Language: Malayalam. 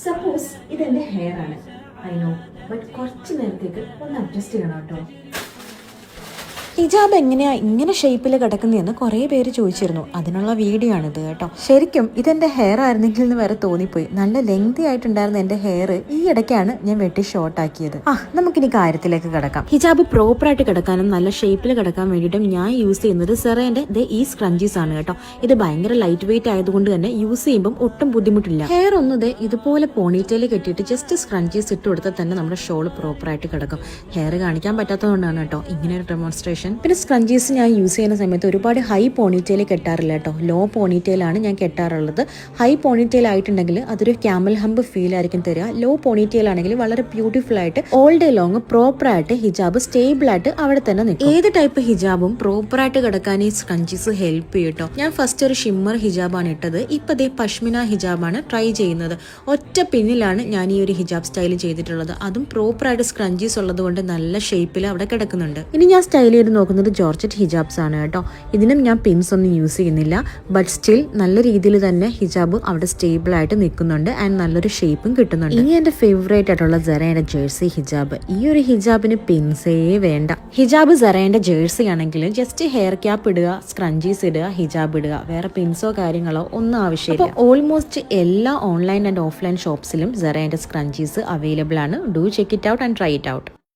സപ്പോസ് ഇതെന്റെ ഹെയർ ആണ്, ഐ നോ, ബട്ട് കുറച്ച് നേരത്തേക്ക് ഒന്ന് അഡ്ജസ്റ്റ് ചെയ്യണം കേട്ടോ. ഹിജാബ് എങ്ങനെയാ ഇങ്ങനെ ഷേപ്പിൽ കിടക്കുന്നതെന്ന് കുറേ പേര് ചോദിച്ചിരുന്നു. അതിനുള്ള വീഡിയോ ആണിത് കേട്ടോ. ശരിക്കും ഇതെന്റെ ഹെയർ ആയിരുന്നെങ്കിൽ എന്ന് വരെ തോന്നിപ്പോയി. നല്ല ലെങ്തി ആയിട്ടുണ്ടായിരുന്ന എന്റെ ഹെയർ ഈ ഇടയ്ക്കാണ് ഞാൻ വെട്ടി ഷോർട്ട് ആക്കിയത്. നമുക്കിനി കാര്യത്തിലേക്ക് കിടക്കാം. ഹിജാബ് പ്രോപ്പറായിട്ട് കിടക്കാനും നല്ല ഷേപ്പിൽ കിടക്കാൻ വേണ്ടിയിട്ടും ഞാൻ യൂസ് ചെയ്യുന്നത് സെറേന്റെ ഈ സ്ക്രഞ്ചീസ് ആണ് കേട്ടോ. ഇത് ഭയങ്കര ലൈറ്റ് വെയിറ്റ് ആയതുകൊണ്ട് തന്നെ യൂസ് ചെയ്യുമ്പോൾ ഒട്ടും ബുദ്ധിമുട്ടില്ല. ഹെയർ ഒന്നത് ഇതുപോലെ പോണിറ്റേൽ കെട്ടിയിട്ട് ജസ്റ്റ് സ്ക്രഞ്ചീസ് ഇട്ട് കൊടുത്താൽ തന്നെ നമ്മുടെ ഷോൾ പ്രോപ്പറായിട്ട് കിടക്കും. ഹെയർ കാണിക്കാൻ പറ്റാത്തതുകൊണ്ടാണ് കേട്ടോ ഇങ്ങനെ ഒരു ഡെമോൺസ്ട്രേഷൻ. പിന്നെ സ്ക്രഞ്ചീസ് ഞാൻ യൂസ് ചെയ്യുന്ന സമയത്ത് ഒരുപാട് ഹൈ പോണിറ്റെയിൽ കെട്ടാറില്ല കേട്ടോ. ലോ പോണിറ്റെയിലാണ് ഞാൻ കെട്ടാറുള്ളത്. ഹൈ പോണിറ്റെയിൽ ആയിട്ടുണ്ടെങ്കിൽ അതൊരു ക്യാമൽ ഹമ്പ് ഫീൽ ആയിരിക്കും തരിക. ലോ പോണിറ്റെയിൽ ആണെങ്കിൽ വളരെ ബ്യൂട്ടിഫുൾ ആയിട്ട് ഓൾ ഡേ ലോങ് പ്രോപ്പറായിട്ട് ഹിജാബ് സ്റ്റേബിൾ ആയിട്ട് അവിടെ തന്നെ നിൽക്കും. ഏത് ടൈപ്പ് ഹിജാബും പ്രോപ്പറായിട്ട് കിടക്കാൻ ഈ സ്ക്രഞ്ചീസ് ഹെൽപ്പ് ചെയ്യും കേട്ടോ. ഞാൻ ഫസ്റ്റ് ഒരു ഷിമ്മർ ഹിജാബാണ് ഇട്ടത്. ഇപ്പൊ ദേ പഷ്മിന ഹിജാബാണ് ട്രൈ ചെയ്യുന്നത്. ഒറ്റ പിന്നിലാണ് ഞാൻ ഈ ഒരു ഹിജാബ് സ്റ്റൈൽ ചെയ്തിട്ടുള്ളത്. അതും പ്രോപ്പറായിട്ട് സ്ക്രഞ്ചീസ് ഉള്ളത് കൊണ്ട് നല്ല ഷേപ്പിൽ അവിടെ കിടക്കുന്നുണ്ട്. ഇനി ഞാൻ സ്റ്റൈൽ ചെയ്ത് നോക്കുന്നത് ജോർജറ്റ് ഹിജാബ്സ് ആണ് കേട്ടോ. ഇതിനും ഞാൻ പിൻസ് ഒന്നും യൂസ് ചെയ്യുന്നില്ല. ബട്ട് സ്റ്റിൽ നല്ല രീതിയിൽ തന്നെ ഹിജാബ് അവിടെ സ്റ്റേബിൾ ആയിട്ട് നിൽക്കുന്നുണ്ട് ആൻഡ് നല്ലൊരു ഷേപ്പും കിട്ടുന്നുണ്ട്. ഇനി എന്റെ ഫേവറേറ്റ് ആയിട്ടുള്ള സെറയുടെ ജേഴ്സി ഹിജാബ്. ഈ ഒരു ഹിജാബിന് പിൻസേ വേണ്ട. ഹിജാബ് സെറയുടെ ജേഴ്സി ആണെങ്കിൽ ജസ്റ്റ് ഹെയർ ക്യാപ്പ് ഇടുക, സ്ക്രഞ്ചീസ് ഇടുക, ഹിജാബ് ഇടുക. വേറെ പിൻസോ കാര്യങ്ങളോ ഒന്നും ആവശ്യമില്ല. ഓൾമോസ്റ്റ് എല്ലാ ഓൺലൈൻ ആൻഡ് ഓഫ്ലൈൻ ഷോപ്സിലും സെറയുടെ സ്ക്രഞ്ചീസ് അവൈലബിൾ ആണ്. Do check it out and try it out.